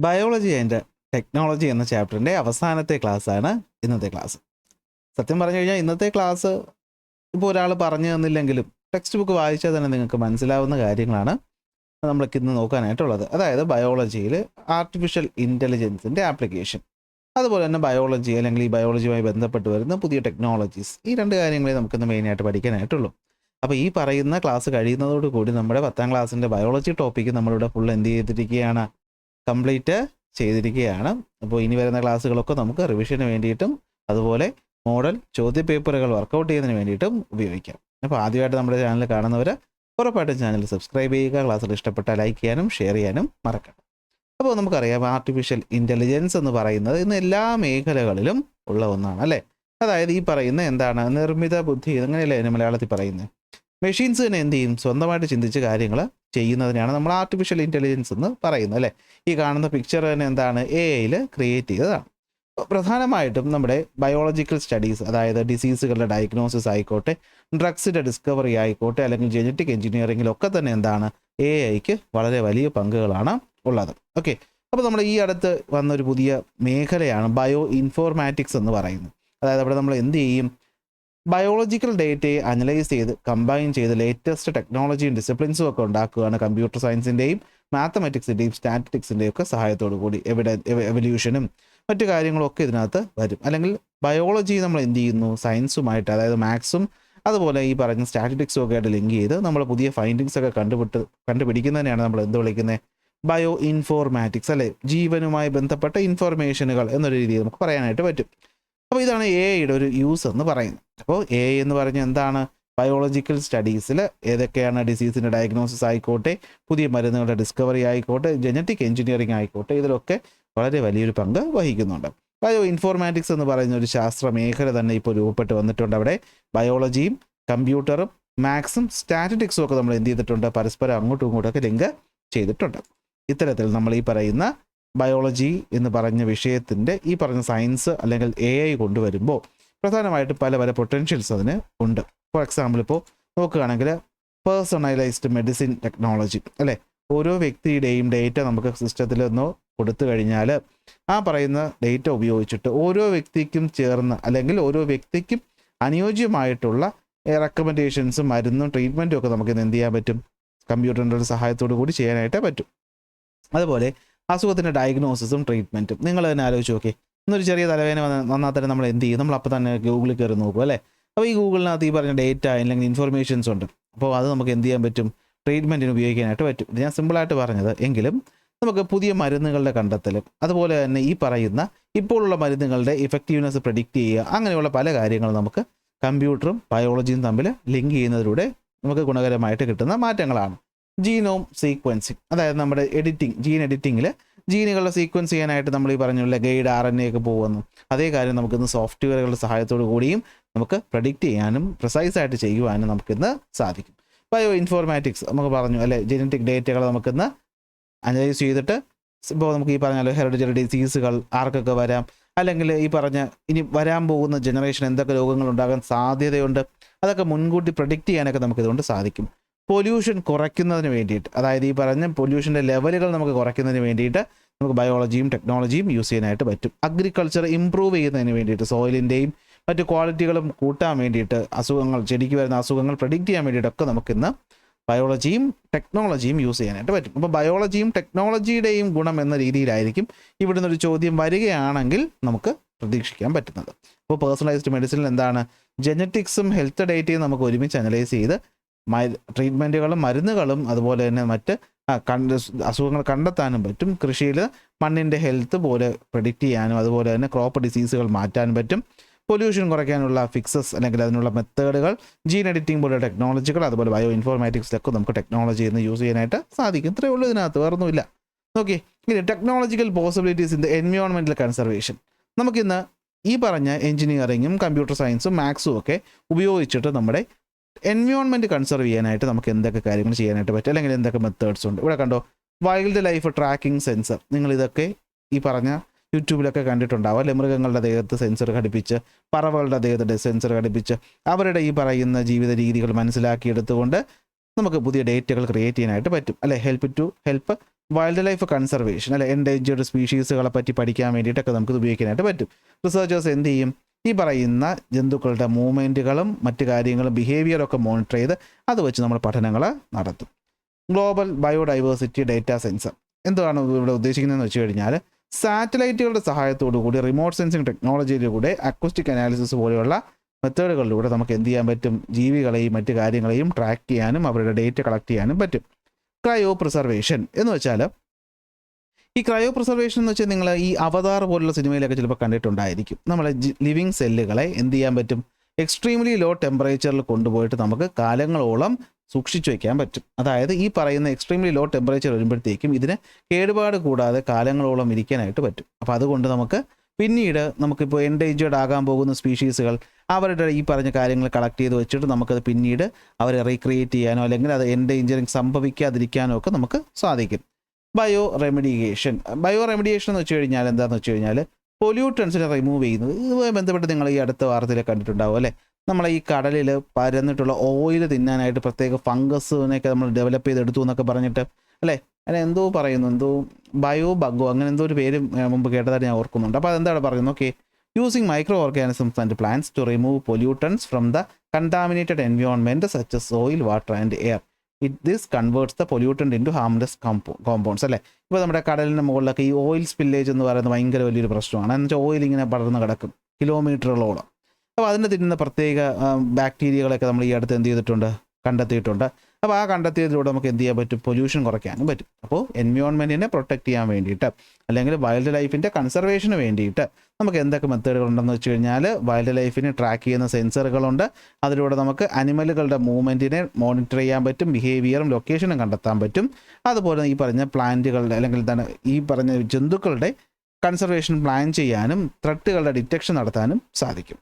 Biology and technology എന്ന ചാപ്റ്ററിൻ്റെ അവസാനത്തെ ക്ലാസ്സാണ് ഇന്നത്തെ ക്ലാസ്. സത്യം പറഞ്ഞു കഴിഞ്ഞാൽ ഇന്നത്തെ ക്ലാസ് ഇപ്പോൾ ഒരാൾ പറഞ്ഞു തന്നില്ലെങ്കിലും ടെക്സ്റ്റ് ബുക്ക് വായിച്ചാൽ തന്നെ നിങ്ങൾക്ക് മനസ്സിലാവുന്ന കാര്യങ്ങളാണ് നമ്മൾക്ക് ഇന്ന് നോക്കാനായിട്ടുള്ളത്. അതായത് ബയോളജിയിൽ ആർട്ടിഫിഷ്യൽ ഇൻ്റലിജൻസിൻ്റെ ആപ്ലിക്കേഷൻ, അതുപോലെ തന്നെ ബയോളജി അല്ലെങ്കിൽ ഈ ബയോളജിയുമായി ബന്ധപ്പെട്ട് വരുന്ന പുതിയ ടെക്നോളജീസ്, ഈ രണ്ട് കാര്യങ്ങളെ നമുക്കിന്ന് മെയിനായിട്ട് പഠിക്കാനായിട്ടുള്ളൂ. അപ്പോൾ ഈ പറയുന്ന ക്ലാസ് കഴിയുന്നതോടുകൂടി നമ്മുടെ 10ാം ക്ലാസ്സിൻ്റെ ബയോളജി ടോപ്പിക്ക് നമ്മളിവിടെ ഫുൾ എന്ത് ചെയ്തിരിക്കുകയാണ്, കംപ്ലീറ്റ് ചെയ്തിരിക്കുകയാണ്. അപ്പോൾ ഇനി വരുന്ന ക്ലാസ്സുകളൊക്കെ നമുക്ക് റിവിഷന് വേണ്ടിയിട്ടും അതുപോലെ മോഡൽ ചോദ്യപേപ്പറുകൾ വർക്കൗട്ട് ചെയ്യുന്നതിന് വേണ്ടിയിട്ടും ഉപയോഗിക്കാം. അപ്പോൾ ആദ്യമായിട്ട് നമ്മുടെ ചാനൽ കാണുന്നവർ ഉറപ്പായിട്ടും ചാനൽ സബ്സ്ക്രൈബ് ചെയ്യുക, ക്ലാസ്സിൽ ഇഷ്ടപ്പെട്ടാൽ ലൈക്ക് ചെയ്യാനും ഷെയർ ചെയ്യാനും മറക്കണം. അപ്പോൾ നമുക്കറിയാം ആർട്ടിഫിഷ്യൽ ഇൻ്റലിജൻസ് എന്ന് പറയുന്നത് ഇന്ന് എല്ലാ മേഖലകളിലും ഉള്ള ഒന്നാണ് അല്ലേ. അതായത് ഈ പറയുന്ന എന്താണ് നിർമ്മിത ബുദ്ധി, അങ്ങനെയല്ലേ അതിന് മലയാളത്തിൽ പറയുന്നത്. മെഷീൻസ് തന്നെ എന്ത് ചെയ്യും, സ്വന്തമായിട്ട് ചിന്തിച്ച് കാര്യങ്ങൾ ചെയ്യുന്നതിനാണ് നമ്മൾ ആർട്ടിഫിഷ്യൽ ഇൻ്റലിജൻസ് എന്ന് പറയുന്നത് അല്ലേ. ഈ കാണുന്ന പിക്ചർ തന്നെ എന്താണ്, AI ക്രിയേറ്റ് ചെയ്തതാണ്. പ്രധാനമായിട്ടും നമ്മുടെ ബയോളജിക്കൽ സ്റ്റഡീസ്, അതായത് ഡിസീസുകളുടെ ഡയഗ്നോസിസ് ആയിക്കോട്ടെ, ഡ്രഗ്സിൻ്റെ ഡിസ്കവറി ആയിക്കോട്ടെ, അല്ലെങ്കിൽ ജനറ്റിക് എഞ്ചിനീയറിങ്ങിലൊക്കെ തന്നെ എന്താണ് AIക്ക് വളരെ വലിയ പങ്കുകളാണ് ഉള്ളത്. ഓക്കെ, അപ്പോൾ നമ്മൾ ഈ അടുത്ത് വന്നൊരു പുതിയ മേഖലയാണ് ബയോ ഇൻഫോർമാറ്റിക്സ് എന്ന് പറയുന്നത്. അതായത് അവിടെ നമ്മൾ എന്ത് ചെയ്യും, ബയോളജിക്കൽ ഡേറ്റയെ അനലൈസ് ചെയ്ത് കമ്പൈൻ ചെയ്ത് ലേറ്റസ്റ്റ് ടെക്നോളജിയും ഡിസിപ്ലിൻസും ഒക്കെ ഉണ്ടാക്കുകയാണ്. കമ്പ്യൂട്ടർ സയൻസിൻ്റെയും മാത്തമാറ്റിക്സിൻ്റെയും സ്റ്റാറ്റിസ്റ്റിക്സിൻ്റെയും ഒക്കെ സഹായത്തോടു കൂടി എവല്യൂഷനും മറ്റു കാര്യങ്ങളൊക്കെ ഇതിനകത്ത് വരും. അല്ലെങ്കിൽ ബയോളജി നമ്മൾ എന്ത് ചെയ്യുന്നു, സയൻസുമായിട്ട്, അതായത് മാത്സും അതുപോലെ ഈ പറഞ്ഞ സ്റ്റാറ്റിസ്റ്റിക്സും ഒക്കെ ആയിട്ട് ലിങ്ക് ചെയ്ത് നമ്മൾ പുതിയ ഫൈൻഡിങ്സ് ഒക്കെ കണ്ടുപിടിക്കുന്നതിനെയാണ് നമ്മൾ എന്ത് വിളിക്കുന്നത്, ബയോ ഇൻഫോർമാറ്റിക്സ് അല്ലെ. ജീവനുമായി ബന്ധപ്പെട്ട ഇൻഫോർമേഷനുകൾ എന്നൊരു രീതിയിൽ നമുക്ക് പറയാനായിട്ട് പറ്റും. അപ്പോൾ ഇതാണ് AI ഒരു യൂസ് എന്ന് പറയുന്നത്. അപ്പോൾ AI എന്ന് പറഞ്ഞാൽ എന്താണ്, ബയോളജിക്കൽ സ്റ്റഡീസിൽ ഏതൊക്കെയാണ് ഡിസീസിൻ്റെ ഡയഗ്നോസിസ് ആയിക്കോട്ടെ, പുതിയ മരുന്നുകളുടെ ഡിസ്കവറി ആയിക്കോട്ടെ, ജനറ്റിക് എഞ്ചിനീയറിംഗ് ആയിക്കോട്ടെ, ഇതിലൊക്കെ വളരെ വലിയൊരു പങ്ക് വഹിക്കുന്നുണ്ട്. ബയോ ഇൻഫോർമാറ്റിക്സ് എന്ന് പറയുന്ന ഒരു ശാസ്ത്ര മേഖല തന്നെ ഇപ്പോൾ രൂപപ്പെട്ട് വന്നിട്ടുണ്ട്. അവിടെ ബയോളജിയും കമ്പ്യൂട്ടറും മാത്സും സ്റ്റാറ്റിസ്റ്റിക്സും ഒക്കെ നമ്മൾ എന്ത് ചെയ്തിട്ടുണ്ട്, പരസ്പരം അങ്ങോട്ടും ഇങ്ങോട്ടൊക്കെ ലിങ്ക് ചെയ്തിട്ടുണ്ട്. ഇത്തരത്തിൽ നമ്മൾ ഈ പറയുന്ന ബയോളജി എന്ന് പറഞ്ഞ വിഷയത്തിൻ്റെ ഈ പറഞ്ഞ സയൻസ് അല്ലെങ്കിൽ AI കൊണ്ടുവരുമ്പോൾ പ്രധാനമായിട്ട് പല പല പൊട്ടൻഷ്യൽസ് അതിന് ഉണ്ട്. ഫോർ എക്സാമ്പിൾ ഇപ്പോൾ നോക്കുകയാണെങ്കിൽ പേഴ്സണലൈസ്ഡ് മെഡിസിൻ ടെക്നോളജി അല്ലേ. ഓരോ വ്യക്തിയുടെയും ഡേറ്റ നമുക്ക് സിസ്റ്റത്തിൽ ഒന്ന് കൊടുത്തു കഴിഞ്ഞാൽ ആ പറയുന്ന ഡേറ്റ ഉപയോഗിച്ചിട്ട് ഓരോ വ്യക്തിക്കും ചേർന്ന് അല്ലെങ്കിൽ ഓരോ വ്യക്തിക്കും അനുയോജ്യമായിട്ടുള്ള റെക്കമെൻഡേഷൻസും മരുന്നും ട്രീറ്റ്മെൻറ്റും ഒക്കെ നമുക്ക് എന്ത് ചെയ്യാൻ പറ്റും, കമ്പ്യൂട്ടറിൻ്റെ സഹായത്തോടു കൂടി ചെയ്യാനായിട്ട് പറ്റും. അതുപോലെ അസുഖത്തിൻ്റെ ഡയഗ്നോസിസും ട്രീറ്റ്മെൻറ്റും നിങ്ങൾ തന്നെ ആലോചിച്ച് നോക്കി. ഇന്നൊരു ചെറിയ തലവേദന വന്നാൽ തന്നെ നമ്മൾ എന്ത് ചെയ്യും, നമ്മൾ അപ്പോൾ തന്നെ ഗൂഗിളിൽ കയറി നോക്കും അല്ലേ. അപ്പോൾ ഈ ഗൂഗിളിനകത്ത് ഈ പറഞ്ഞ ഡേറ്റ അല്ലെങ്കിൽ ഇൻഫർമേഷൻസ് ഉണ്ട്. അപ്പോൾ അത് നമുക്ക് എന്ത് ചെയ്യാൻ പറ്റും, ട്രീറ്റ്മെൻറ്റിന് ഉപയോഗിക്കാനായിട്ട് പറ്റും. ഇത് ഞാൻ സിമ്പിളായിട്ട് പറഞ്ഞത് എങ്കിലും നമുക്ക് പുതിയ മരുന്നുകളുടെ കണ്ടെത്തലും അതുപോലെ തന്നെ ഈ പറയുന്ന ഇപ്പോഴുള്ള മരുന്നുകളുടെ ഇഫക്റ്റീവ്നെസ് പ്രെഡിക്റ്റ് ചെയ്യുക, അങ്ങനെയുള്ള പല കാര്യങ്ങളും നമുക്ക് കമ്പ്യൂട്ടറും ബയോളജിയും തമ്മിൽ ലിങ്ക് ചെയ്യുന്നതിലൂടെ നമുക്ക് ഗുണകരമായിട്ട് കിട്ടുന്ന മാറ്റങ്ങളാണ്. ജീനോം സീക്വൻസിങ്, അതായത് നമ്മുടെ ജീൻ എഡിറ്റിങ്ങിൽ ജീനുകളുടെ സീക്വൻസ് ചെയ്യാനായിട്ട് നമ്മൾ ഈ പറഞ്ഞുള്ള ഗൈഡ് RNA ഒക്കെ പോകുന്നു. അതേ കാര്യം നമുക്കിന്ന് സോഫ്റ്റ്വെയറുകളുടെ സഹായത്തോടു കൂടിയും നമുക്ക് പ്രഡിക്റ്റ് ചെയ്യാനും പ്രിസൈസായിട്ട് ചെയ്യുവാനും നമുക്കിന്ന് സാധിക്കും. ബയോ ഇൻഫോർമാറ്റിക്സ് നമുക്ക് പറഞ്ഞു അല്ലെ, ജനറ്റിക് ഡേറ്റകൾ നമുക്കിന്ന് അനലൈസ് ചെയ്തിട്ട് ഇപ്പോൾ നമുക്ക് ഈ പറഞ്ഞാൽ ഹെറിഡിറ്ററി ഡിസീസുകൾ ആർക്കൊക്കെ വരാം, അല്ലെങ്കിൽ ഈ പറഞ്ഞ ഇനി വരാൻ പോകുന്ന ജനറേഷൻ എന്തൊക്കെ രോഗങ്ങൾ ഉണ്ടാകാൻ സാധ്യതയുണ്ട്, അതൊക്കെ മുൻകൂട്ടി പ്രഡിക്റ്റ് ചെയ്യാനൊക്കെ നമുക്കിതുകൊണ്ട് സാധിക്കും. പൊല്യൂഷൻ കുറയ്ക്കുന്നതിന് വേണ്ടിയിട്ട്, അതായത് ഈ പറഞ്ഞ പൊല്യൂഷൻ്റെ ലെവലുകൾ നമുക്ക് കുറയ്ക്കുന്നതിന് വേണ്ടിയിട്ട് നമുക്ക് ബയോളജിയും ടെക്നോളജിയും യൂസ് ചെയ്യാനായിട്ട് പറ്റും. അഗ്രികൾച്ചർ ഇമ്പ്രൂവ് ചെയ്യുന്നതിന് വേണ്ടിയിട്ട്, സോയിലിൻ്റെയും മറ്റു ക്വാളിറ്റികളും കൂട്ടാൻ വേണ്ടിയിട്ട്, അസുഖങ്ങൾ ചെടിക്ക് വരുന്ന അസുഖങ്ങൾ പ്രെഡിക്റ്റ് ചെയ്യാൻ വേണ്ടിയിട്ടൊക്കെ നമുക്കിന്ന് ബയോളജിയും ടെക്നോളജിയും യൂസ് ചെയ്യാനായിട്ട് പറ്റും. അപ്പോൾ ബയോളജിയും ടെക്നോളജിയുടെയും ഗുണം എന്ന രീതിയിലായിരിക്കും ഇവിടുന്ന് ഒരു ചോദ്യം വരികയാണെങ്കിൽ നമുക്ക് പ്രതീക്ഷിക്കാൻ പറ്റുന്നത്. അപ്പോൾ പേഴ്സണലൈസ്ഡ് മെഡിസിനിൽ എന്താണ്, ജനറ്റിക്സും ഹെൽത്ത് ഡേറ്റയും നമുക്ക് ഒരുമിച്ച് അനലൈസ് ചെയ്ത് ട്രീറ്റ്മെൻറ്റുകളും മരുന്നുകളും അതുപോലെ തന്നെ മറ്റ് അസുഖങ്ങൾ കണ്ടെത്താനും പറ്റും. കൃഷിയിൽ മണ്ണിൻ്റെ ഹെൽത്ത് പോലെ പ്രെഡിക്റ്റ് ചെയ്യാനും അതുപോലെ തന്നെ ക്രോപ്പ് ഡിസീസുകൾ മാറ്റാനും പറ്റും. പൊല്യൂഷൻ കുറയ്ക്കാനുള്ള ഫിക്സസ് അല്ലെങ്കിൽ അതിനുള്ള മെത്തേഡുകൾ, ജീൻ എഡിറ്റിംഗ് പോലെ ടെക്നോളജികൾ, അതുപോലെ ബയോ ഇൻഫോർമാറ്റിക്സിലൊക്കെ നമുക്ക് ടെക്നോളജി എന്ന് യൂസ് ചെയ്യാനായിട്ട് സാധിക്കും. ഇത്രയേ ഉള്ളൂ, ഇതിനകത്ത് വേറൊന്നുമില്ല. ഓക്കെ, ഇനി technological possibilities in the environmental conservation. നമുക്കിന്ന് ഈ പറഞ്ഞ എഞ്ചിനീയറിങ്ങും കമ്പ്യൂട്ടർ സയൻസും മാത്സും ഒക്കെ ഉപയോഗിച്ചിട്ട് നമ്മുടെ എൻവയോൺമെൻറ്റ് കൺസർവ് ചെയ്യാനായിട്ട് നമുക്ക് എന്തൊക്കെ കാര്യങ്ങൾ ചെയ്യാനായിട്ട് പറ്റും, അല്ലെങ്കിൽ എന്തൊക്കെ മെത്തേഡ്സ് ഉണ്ട്. ഇവിടെ കണ്ടോ, വൈൽഡ് ലൈഫ് ട്രാക്കിംഗ് സെൻസർ. നിങ്ങളിതൊക്കെ ഈ പറഞ്ഞ യൂട്യൂബിലൊക്കെ കണ്ടിട്ടുണ്ടാവും അല്ലെ. മൃഗങ്ങളുടെ ദേഹത്ത് സെൻസർ ഘടിപ്പിച്ച്, പറവകളുടെ ദേഹത്ത് സെൻസർ ഘടിപ്പിച്ച് അവരുടെ ഈ പറയുന്ന ജീവിത രീതികൾ മനസ്സിലാക്കിയെടുത്തുകൊണ്ട് നമുക്ക് പുതിയ ഡേറ്റകൾ ക്രിയേറ്റ് ചെയ്യാനായിട്ട് പറ്റും അല്ലെ. ഹെൽപ്പ് വൈൽഡ് ലൈഫ് കൺസർവേഷൻ അല്ലെ എൻഡേഞ്ചേർഡ് സ്പീഷീസുകളെ പറ്റി പഠിക്കാൻ വേണ്ടിയിട്ടൊക്കെ നമുക്കിത് ഉപയോഗിക്കാനായിട്ട് പറ്റും. റിസർച്ചേഴ്സ് എന്ത് ചെയ്യും, ഈ പറയുന്ന ജന്തുക്കളുടെ മൂവ്മെൻറ്റുകളും മറ്റു കാര്യങ്ങളും ബിഹേവിയറൊക്കെ മോണിറ്റർ ചെയ്ത് അത് വെച്ച് നമ്മൾ പഠനങ്ങൾ നടത്തും. ഗ്ലോബൽ ബയോഡൈവേഴ്സിറ്റി ഡേറ്റ സെൻസർ എന്താണ് ഇവിടെ ഉദ്ദേശിക്കുന്നതെന്ന് വെച്ച് കഴിഞ്ഞാൽ സാറ്റലൈറ്റുകളുടെ സഹായത്തോടു കൂടി റിമോട്ട് സെൻസിങ് ടെക്നോളജിയിലൂടെ അക്വസ്റ്റിക് അനാലിസിസ് പോലെയുള്ള മെത്തേഡുകളിലൂടെ നമുക്ക് എന്ത് ചെയ്യാൻ പറ്റും, ജീവികളെയും മറ്റു കാര്യങ്ങളെയും ട്രാക്ക് ചെയ്യാനും അവരുടെ ഡേറ്റ കളക്ട് ചെയ്യാനും പറ്റും. ക്രയോ പ്രിസർവേഷൻ എന്ന് വെച്ചാൽ ഈ ക്രയോ പ്രിസർവേഷൻ എന്ന് വെച്ചാൽ നിങ്ങൾ ഈ അവതാർ പോലുള്ള സിനിമയിലൊക്കെ ചിലപ്പോൾ കണ്ടിട്ടുണ്ടായിരിക്കും. നമ്മളെ ലിവിങ് സെല്ലുകളെ എന്ത് ചെയ്യാൻ പറ്റും, എക്സ്ട്രീംലി ലോ ടെമ്പറേച്ചറിൽ കൊണ്ടുപോയിട്ട് നമുക്ക് കാലങ്ങളോളം സൂക്ഷിച്ചു വയ്ക്കാൻ പറ്റും. അതായത് ഈ പറയുന്ന എക്സ്ട്രീംലി ലോ ടെമ്പറേച്ചർ വരുമ്പോഴത്തേക്കും ഇതിന് കേടുപാട് കൂടാതെ കാലങ്ങളോളം ഇരിക്കാനായിട്ട് പറ്റും. അപ്പോൾ അതുകൊണ്ട് നമുക്ക് പിന്നീട് നമുക്കിപ്പോൾ എൻഡേഞ്ചേർഡ് ആകാൻ പോകുന്ന സ്പീഷീസുകൾ അവരുടെ ഈ പറഞ്ഞ കാര്യങ്ങൾ കളക്ട് ചെയ്ത് വെച്ചിട്ട് നമുക്കത് പിന്നീട് അവരെ റീക്രിയേറ്റ് ചെയ്യാനോ അല്ലെങ്കിൽ അത് എൻഡേഞ്ചറിങ് സംഭവിക്കാതിരിക്കാനോ ഒക്കെ നമുക്ക് സാധിക്കും. ബയോ റെമഡിയേഷൻ എന്ന് വെച്ച് കഴിഞ്ഞാൽ എന്താണെന്ന് വെച്ച് കഴിഞ്ഞാൽ പൊല്യൂട്ടൻസിനെ റിമൂവ് ചെയ്യുന്നത്. ഇതുമായി ബന്ധപ്പെട്ട് നിങ്ങൾ ഈ അടുത്ത വാർത്തയിലൊക്കെ കണ്ടിട്ടുണ്ടാവും അല്ലേ, നമ്മളെ ഈ കടലിൽ പരന്നിട്ടുള്ള ഓയിൽ തിന്നാനായിട്ട് പ്രത്യേക ഫംഗസിനെയൊക്കെ നമ്മൾ ഡെവലപ്പ് ചെയ്തെടുത്തു എന്നൊക്കെ പറഞ്ഞിട്ട് അല്ലേ, അങ്ങനെ എന്തോ പറയുന്നു, എന്തോ ബയോ ബഗോ അങ്ങനെ എന്തോ ഒരു പേര് മുമ്പ് കേട്ടതായിട്ട് ഞാൻ ഓർക്കുന്നുണ്ട്. അപ്പോൾ അതെന്താണ് പറയുന്നത്, okay, using micro organisms and plants to remove pollutants from the contaminated environment such as soil, water and air. This converts the pollutant into harmless compounds അല്ലേ. ഇപ്പോൾ നമ്മുടെ കടലിൻ്റെ മുകളിലൊക്കെ ഈ ഓയിൽ സ്പില്ലേജ് എന്ന് പറയുന്നത് ഭയങ്കര വലിയൊരു പ്രശ്നമാണ്. എന്ന് വെച്ചാൽ ഓയിൽ ഇങ്ങനെ പടർന്ന് കിടക്കും കിലോമീറ്ററുകളോളം. അപ്പോൾ അതിന് തിന്നുന്ന പ്രത്യേക ബാക്ടീരിയകളൊക്കെ നമ്മൾ ഈ അടുത്ത് എന്ത് ചെയ്തിട്ടുണ്ട്, കണ്ടെത്തിയിട്ടുണ്ട്. അപ്പോൾ ആ കണ്ടെത്തിയതിലൂടെ നമുക്ക് എന്ത് ചെയ്യാൻ പറ്റും, പൊല്യൂഷൻ കുറയ്ക്കാനും പറ്റും. അപ്പോൾ എൻവയോൺമെൻറ്റിനെ പ്രൊട്ടക്റ്റ് ചെയ്യാൻ വേണ്ടിയിട്ട് അല്ലെങ്കിൽ വൈൽഡ് ലൈഫിൻ്റെ കൺസർവേഷന് വേണ്ടിയിട്ട് നമുക്ക് എന്തൊക്കെ മെത്തേഡുകളുണ്ടെന്ന് വെച്ച് കഴിഞ്ഞാൽ വൈൽഡ് ലൈഫിനെ ട്രാക്ക് ചെയ്യുന്ന സെൻസറുകളുണ്ട്. അതിലൂടെ നമുക്ക് അനിമലുകളുടെ മൂവ്മെൻറ്റിനെ മോണിറ്റർ ചെയ്യാൻ പറ്റും, ബിഹേവിയറും ലൊക്കേഷനും കണ്ടെത്താൻ പറ്റും. അതുപോലെ ഈ പറഞ്ഞ പ്ലാന്റുകളുടെ അല്ലെങ്കിൽ തന്നെ ഈ പറഞ്ഞ ജന്തുക്കളുടെ കൺസർവേഷൻ പ്ലാൻ ചെയ്യാനും ത്രെട്ടുകളുടെ ഡിറ്റക്ഷൻ നടത്താനും സാധിക്കും.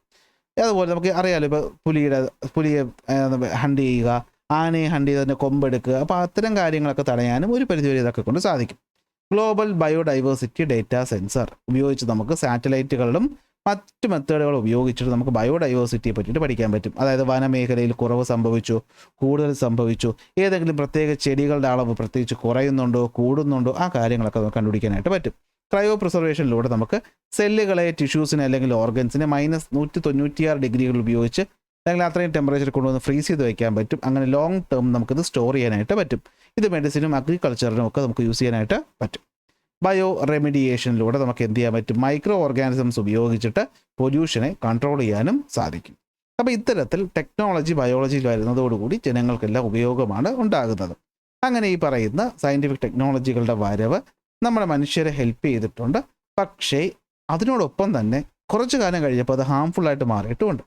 അതുപോലെ നമുക്ക് അറിയാമല്ലോ, ഇപ്പോൾ പുലിയെ ഹണ്ട് ചെയ്യുക, ആനയെ ഹണ്ട് ചെയ്ത് അതിൻ്റെ കൊമ്പെടുക്കുക, അപ്പോൾ അത്തരം കാര്യങ്ങളൊക്കെ തടയാനും ഒരു പരിധിവരെ ഇതൊക്കെ കൊണ്ട് സാധിക്കും. ഗ്ലോബൽ ബയോഡൈവേഴ്സിറ്റി ഡേറ്റ സെൻസർ ഉപയോഗിച്ച് നമുക്ക് സാറ്റലൈറ്റുകളിലും മറ്റ് മെത്തേഡുകൾ ഉപയോഗിച്ചിട്ട് നമുക്ക് ബയോഡൈവേഴ്സിറ്റിയെ പറ്റിയിട്ട് പഠിക്കാൻ പറ്റും. അതായത് വനമേഖലയിൽ കുറവ് സംഭവിച്ചു, കൂടുതൽ സംഭവിച്ചു, ഏതെങ്കിലും പ്രത്യേക ചെടികളുടെ അളവ് പ്രത്യേകിച്ച് കുറയുന്നുണ്ടോ കൂടുന്നുണ്ടോ, ആ കാര്യങ്ങളൊക്കെ നമുക്ക് കണ്ടുപിടിക്കാനായിട്ട് പറ്റും. ക്രയോ പ്രിസർവേഷനിലൂടെ നമുക്ക് സെല്ലുകളെ, ടിഷ്യൂസിനെ അല്ലെങ്കിൽ ഓർഗൻസിനെ -196 ഡിഗ്രികൾ ഉപയോഗിച്ച് അല്ലെങ്കിൽ അത്രയും ടെമ്പറേച്ചർ കൊണ്ടുവന്ന് ഫ്രീസ് ചെയ്ത് വയ്ക്കാൻ പറ്റും. അങ്ങനെ ലോങ് ടേം നമുക്കിത് സ്റ്റോർ ചെയ്യാനായിട്ട് പറ്റും. ഇത് മെഡിസിനും അഗ്രികൾച്ചറിനും ഒക്കെ നമുക്ക് യൂസ് ചെയ്യാനായിട്ട് പറ്റും. ബയോ റെമഡിയേഷനിലൂടെ നമുക്ക് എന്ത് ചെയ്യാൻ പറ്റും, മൈക്രോ ഓർഗാനിസംസ് ഉപയോഗിച്ചിട്ട് പൊല്യൂഷനെ കൺട്രോൾ ചെയ്യാനും സാധിക്കും. അപ്പോൾ ഇത്തരത്തിൽ ടെക്നോളജി ബയോളജിയിൽ വരുന്നതോടുകൂടി ജനങ്ങൾക്കെല്ലാം ഉപയോഗമാണ് ഉണ്ടാകുന്നത്. അങ്ങനെ ഈ പറയുന്ന സയൻറ്റിഫിക് ടെക്നോളജികളുടെ വരവ് നമ്മുടെ മനുഷ്യരെ ഹെൽപ്പ് ചെയ്തിട്ടുണ്ട്. പക്ഷേ അതിനോടൊപ്പം തന്നെ കുറച്ച് കാലം കഴിഞ്ഞപ്പോൾ അത് ഹാംഫുള്ളായിട്ട് മാറിയിട്ടുമുണ്ട്.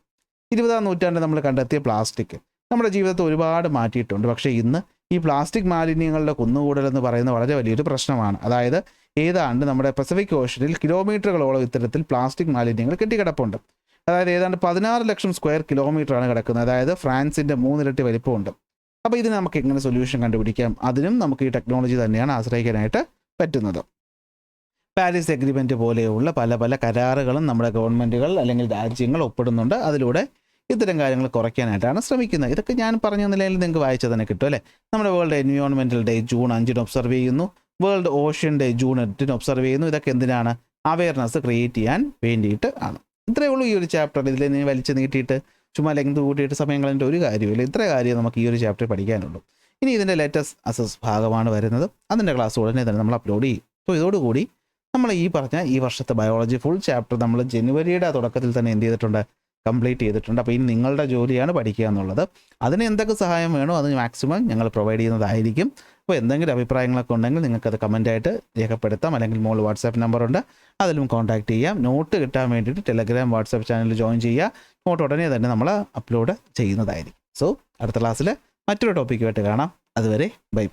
20-ാം നൂറ്റാണ്ടിൽ നമ്മൾ കണ്ടെത്തിയ പ്ലാസ്റ്റിക് നമ്മുടെ ജീവിതത്തെ ഒരുപാട് മാറ്റിയിട്ടുണ്ട്. പക്ഷേ ഇന്ന് ഈ പ്ലാസ്റ്റിക് മാലിന്യങ്ങളുടെ കുന്നുകൂടൽ എന്ന് പറയുന്നത് വളരെ വലിയൊരു പ്രശ്നമാണ്. അതായത് ഏതാണ്ട് നമ്മുടെ പസഫിക് ഓഷനിൽ കിലോമീറ്ററുകളോളം ഇത്തരത്തിൽ പ്ലാസ്റ്റിക് മാലിന്യങ്ങൾ കെട്ടിക്കിടപ്പുണ്ട്. അതായത് ഏതാണ്ട് 16 ലക്ഷം സ്ക്വയർ കിലോമീറ്ററാണ് കിടക്കുന്നത്. അതായത് ഫ്രാൻസിൻ്റെ 3 ഇരട്ടി വലിപ്പമുണ്ട്. അപ്പോൾ ഇതിന് നമുക്ക് എങ്ങനെ സൊല്യൂഷൻ കണ്ടുപിടിക്കാം, അതിനും നമുക്ക് ഈ ടെക്നോളജി തന്നെയാണ് ആശ്രയിക്കാനായിട്ട് പറ്റുന്നത്. പാരീസ് എഗ്രിമെൻറ്റ് പോലെയുള്ള പല പല കരാറുകളും നമ്മുടെ ഗവൺമെൻറ്റുകൾ അല്ലെങ്കിൽ രാജ്യങ്ങൾ ഒപ്പിടുന്നുണ്ട്. അതിലൂടെ ഇത്തരം കാര്യങ്ങൾ കുറയ്ക്കാനായിട്ടാണ് ശ്രമിക്കുന്നത്. ഇതൊക്കെ ഞാൻ പറഞ്ഞ നിലയിൽ നിങ്ങൾക്ക് വായിച്ചാൽ തന്നെ കിട്ടും അല്ലേ. നമ്മുടെ world environmental day June 5 observe ചെയ്യുന്നു, world ocean day June 8 observe ചെയ്യുന്നു. ഇതൊക്കെ എന്തിനാണ്, അവയർനെസ് ക്രിയേറ്റ് ചെയ്യാൻ വേണ്ടിയിട്ട് ആണ്. ഇത്രയേ ഉള്ളൂ ഈ ഒരു ചാപ്റ്റർ. ഇതിൽ നീ വലിച്ചു നീട്ടിയിട്ട് ചുമ്മാ ലെങ്ത് കൂട്ടിയിട്ട് സമയം കളഞ്ഞിട്ട് ഒരു കാര്യമില്ല. ഇത്ര കാര്യം നമുക്ക് ഈ ഒരു ചാപ്റ്റർ പഠിക്കാനുള്ളൂ. ഇനി ഇതിൻ്റെ ലേറ്റസ്റ്റ് അസസ് ഭാഗമാണ് വരുന്നത്. അതിൻ്റെ ക്ലാസ് ഉടനെ തന്നെ നമ്മൾ അപ്ലോഡ് ചെയ്യും. അപ്പോൾ ഇതോടുകൂടി നമ്മൾ ഈ പറഞ്ഞ ഈ വർഷത്തെ ബയോളജി ഫുൾ ചാപ്റ്റർ നമ്മൾ ജനുവരിയുടെ തുടക്കത്തിൽ തന്നെ എന്ത് ചെയ്തിട്ടുണ്ട്, കംപ്ലീറ്റ് ചെയ്തിട്ടുണ്ട്. അപ്പോൾ ഇനി നിങ്ങളുടെ ജോലിയാണ് പഠിക്കുക എന്നുള്ളത്. അതിന് എന്തൊക്കെ സഹായം വേണോ അത് മാക്സിമം ഞങ്ങൾ പ്രൊവൈഡ് ചെയ്യുന്നതായിരിക്കും. അപ്പോൾ എന്തെങ്കിലും അഭിപ്രായങ്ങളൊക്കെ ഉണ്ടെങ്കിൽ നിങ്ങൾക്കത് കമൻറ്റായിട്ട് രേഖപ്പെടുത്താം. അല്ലെങ്കിൽ മോൾ വാട്സാപ്പ് നമ്പറുണ്ട്, അതിലും കോൺടാക്റ്റ് ചെയ്യാം. നോട്ട് കിട്ടാൻ വേണ്ടിയിട്ട് ടെലഗ്രാം വാട്സാപ്പ് ചാനലിൽ ജോയിൻ ചെയ്യുക. നോട്ട് ഉടനെ തന്നെ നമ്മൾ അപ്ലോഡ് ചെയ്യുന്നതായിരിക്കും. സോ അടുത്ത ക്ലാസ്സിൽ മറ്റൊരു ടോപ്പിക്കുമായിട്ട് കാണാം. അതുവരെ ബൈ ബൈ.